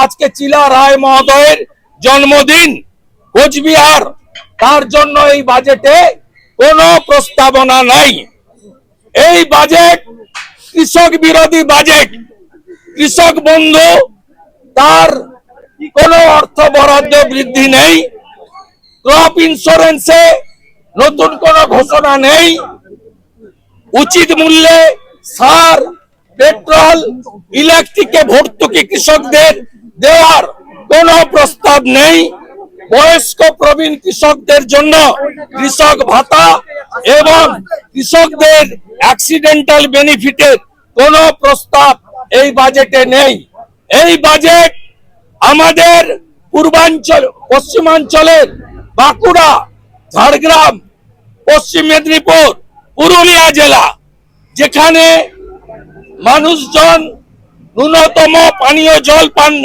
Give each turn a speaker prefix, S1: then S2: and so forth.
S1: আজকে চিলা রায় মহোদয়ের জন্মদিন কোচবিহার, তার জন্য এই বাজেটে কোনো প্রস্তাবনা নাই। এই বাজেট কৃষক বিরোধী বাজেট। কৃষক বন্ধু তার কোনো অর্থ বরাদ্দ বৃদ্ধি নেই, ক্রপ ইন্স্যুরেন্সে নতুন কোনো ঘোষণা নেই, উচিত মূল্যে সার, পেট্রোল, ইলেকট্রিকে ভর্তুকি কৃষকদের দেওয়ার কোনো প্রস্তাব নেই, বয়স্ক প্রবীণ কৃষকদের জন্য কৃষক ভাতা এবং কৃষকদের অ্যাক্সিডেন্টাল বেনিফিটের কোনো প্রস্তাব এই বাজেটে নেই। এই বাজেট আমাদের পূর্বাঞ্চল, পশ্চিমাঞ্চলের বাঁকুড়া, ঝাড়গ্রাম, পশ্চিম মেদিনীপুর, পুরুলিয়া জেলা, যেখানে মানুষজন ন্যূনতম পানীয় জল পান না।